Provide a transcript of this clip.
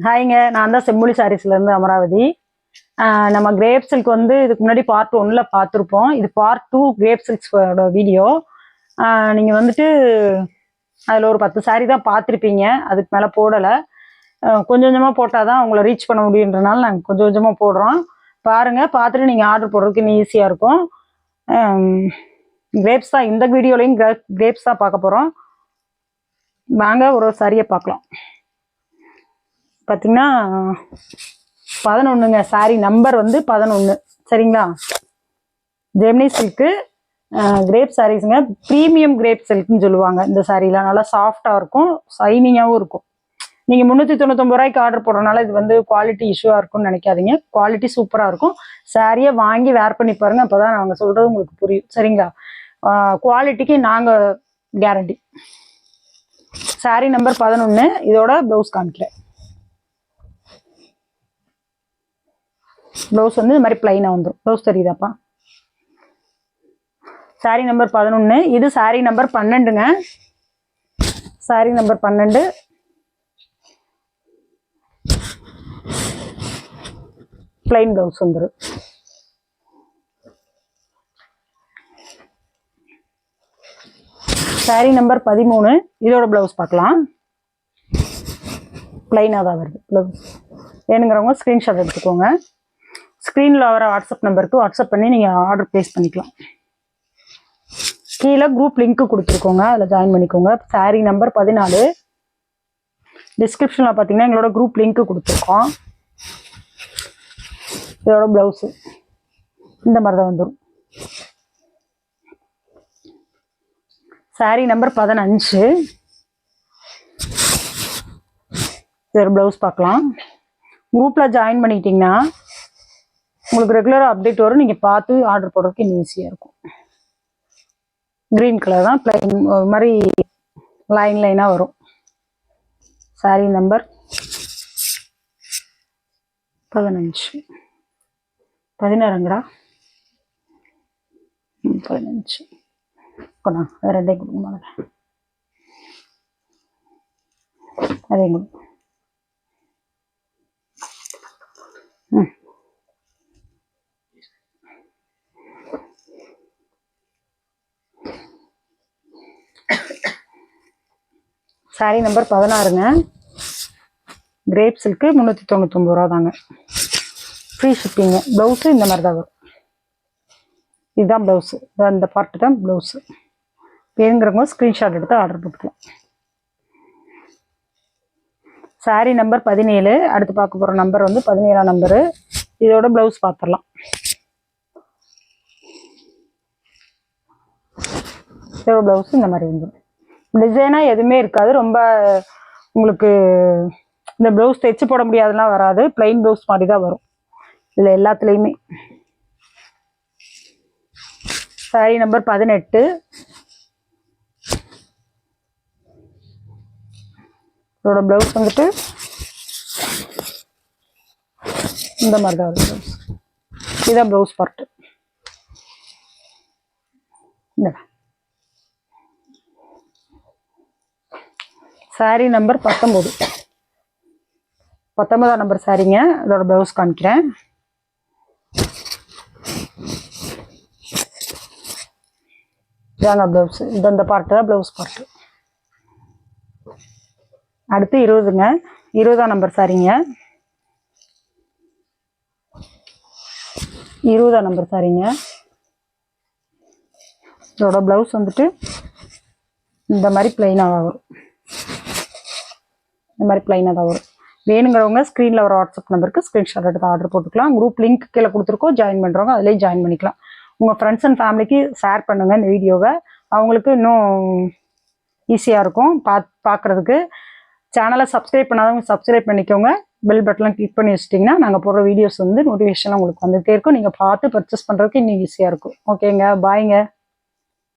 ஹாய்ங்க, நான் தான் செம்புலி சாரீஸ்லேருந்து அமராவதி. நம்ம கிரேப் சில்க் வந்து இதுக்கு முன்னாடி பார்ட் 1ல் பார்த்துருப்போம். இது பார்ட் 2 கிரேப் சில்க்ஸோட வீடியோ. நீங்கள் வந்துட்டு அதில் ஒரு 10 சாரீ தான் பார்த்துருப்பீங்க, அதுக்கு மேலே போடலை. கொஞ்சம் கொஞ்சமாக போட்டால் தான் உங்களை ரீச் பண்ண முடியுன்றனால நாங்கள் கொஞ்சம் கொஞ்சமாக போடுறோம். பாருங்கள், பார்த்துட்டு நீங்கள் ஆர்டர் போடுறதுக்கு இன்னும் ஈஸியாக இருக்கும். கிரேப்ஸ் தான் இந்த வீடியோலையும் கிரேப்ஸ் தான் பார்க்க போகிறோம். வாங்க ஒரு சாரியை பார்க்கலாம். பார்த்தீங்கன்னா 11ங்க, சாரி நம்பர் வந்து 11. சரிங்களா? ஜெமினி சில்க்கு கிரேப் சாரீஸுங்க. ப்ரீமியம் கிரேப் சில்க்குன்னு சொல்லுவாங்க. இந்த சாரீலாம் நல்லா சாஃப்டாக இருக்கும், ஷைனிங்காகவும் இருக்கும். நீங்கள் 399 ரூபாய்க்கு ஆர்டர் போடுறதுனால இது வந்து குவாலிட்டி இஷ்யூவாக இருக்கும்னு நினைக்காதீங்க. குவாலிட்டி சூப்பராக இருக்கும். சாரியை வாங்கி வேர் பண்ணி பாருங்கள், அப்போ தான் நாங்கள் சொல்கிறது உங்களுக்கு புரியும். சரிங்களா? குவாலிட்டிக்கு நாங்கள் கேரண்டி. Sorry number 11. இதோட ப்ளவுஸ் காமிக்கிறேன். ப்ளவுஸ் வந்து இது மாதிரி பிளைனாக வந்துடும். ப்ளவுஸ் தெரியுதாப்பா? சாரி நம்பர் 11. இது சாரி நம்பர் 12ங்க. சாரி நம்பர் 12. பிளைன் ப்ளவுஸ் வந்துடும். சாரி நம்பர் 13. இதோட ப்ளவுஸ் பார்க்கலாம். பிளைனாக தான் வருது ப்ளவுஸ். வேணுங்கிறவங்க ஸ்க்ரீன்ஷாட் எடுத்துக்கோங்க. ஸ்க்ரீனில் வர வாட்ஸ்அப் நம்பருக்கு வாட்ஸ்அப் பண்ணி நீங்கள் ஆர்டர் ப்ளேஸ் பண்ணிக்கலாம். கீழே குரூப் லிங்க்கு கொடுத்துருக்கோங்க, அதில் ஜாயின் பண்ணிக்கோங்க. சாரீ நம்பர் 14. டிஸ்கிரிப்ஷனில் பார்த்தீங்கன்னா எங்களோட குரூப் லிங்க்கு கொடுத்துருக்கோம். இதோட ப்ளவுஸு இந்த மாதிரி தான் வந்துடும். சாரீ நம்பர் 15. இதோட ப்ளவுஸ் பார்க்கலாம். குரூப்பில் ஜாயின் பண்ணிக்கிட்டிங்கன்னா உங்களுக்கு ரெகுலராக அப்டேட் வரும். நீங்கள் பார்த்து ஆர்டர் போடுறதுக்கு இன்னும் ஈஸியாக இருக்கும். க்ரீன் கலர் தான், பிளைன் மாதிரி லைன் லைனாக வரும். சாரீ நம்பர் 15. 16ங்கடா. 15. கொண்டா, அது ரெண்டே கொடுங்க மாதிரி. அதே கொடுங்க. சாரீ நம்பர் 16ங்க. கிரேப் சில்க்கு 399 ரூபா தாங்க. ஃப்ரீ ஷிப்பிங்க. ப்ளவுஸு இந்த மாதிரி தான் வரும். இதுதான் ப்ளவுஸு. இந்த பார்ட்டு தான் ப்ளவுஸு. வேணுங்கிறவங்க ஸ்க்ரீன்ஷாட் எடுத்து ஆர்டர் போட்டுக்கலாம். சாரீ நம்பர் 17. அடுத்து பார்க்க போகிற நம்பர் வந்து 17ஆம் நம்பரு. இதோட ப்ளவுஸ் பார்த்துடலாம். இதோட ப்ளவுஸ் இந்த மாதிரி வந்துடும். டிசைனாக எதுவுமே இருக்காது. ரொம்ப உங்களுக்கு இந்த ப்ளவுஸ் தைச்சு போட முடியாதுலாம் வராது. பிளைன் ப்ளவுஸ் மாதிரி தான் வரும் இதில் எல்லாத்துலேயுமே. சாரீ நம்பர் 18. இதோட ப்ளவுஸ் வந்துட்டு இந்த மாதிரி தான் வரும் ப்ளவுஸ். இதுதான் ப்ளவுஸ் பார்ட்டு. இந்த சாரீ நம்பர் 19. 19ஆம் நம்பர் சாரீங்க. அதோட ப்ளவுஸ் காமிக்கிறேன். இதாங்க ப்ளவுஸ். இந்த பார்ட்டு தான் ப்ளவுஸ் பார்ட்டு. அடுத்து 20ங்க. 20ஆம் நம்பர் சாரீங்க. 20ஆம் நம்பர் சாரீங்க. இதோட ப்ளவுஸ் வந்துட்டு இந்த மாதிரி பிளைனாக தான் வரும். இந்த மாதிரி பிளைனாக தான் வரும். வேணுங்கிறவங்க ஸ்க்ரீனில் வர வாட்ஸ்அப் நம்பருக்கு ஸ்க்ரீன்ஷாட் எடுத்து ஆர்டர் போட்டுக்கலாம். குரூப் லிங்க் கீழே கொடுத்துருக்கோம், ஜாயின் பண்ணுறவங்க அதிலேயும் ஜாயின் பண்ணிக்கலாம். உங்கள் ஃப்ரெண்ட்ஸ் அண்ட் ஃபேமிலிக்கு ஷேர் பண்ணுங்கள் இந்த வீடியோவை. அவங்களுக்கு இன்னும் ஈஸியாக இருக்கும் பார்க்குறதுக்கு. சேனலை சப்ஸ்கிரைப் பண்ணாதவங்க சப்ஸ்கிரைப் பண்ணிக்கோங்க. பெல் பட்டன்லாம் கிளிக் பண்ணி வச்சிட்டிங்கன்னா நாங்கள் போடுற வீடியோஸ் வந்து நோட்டிஃபிகேஷன் உங்களுக்கு வந்துகிட்டே இருக்கும். நீங்கள் பார்த்து பர்ச்சேஸ் பண்ணுறதுக்கு இன்னும் ஈஸியாக இருக்கும். ஓகேங்க, பாய்ங்க.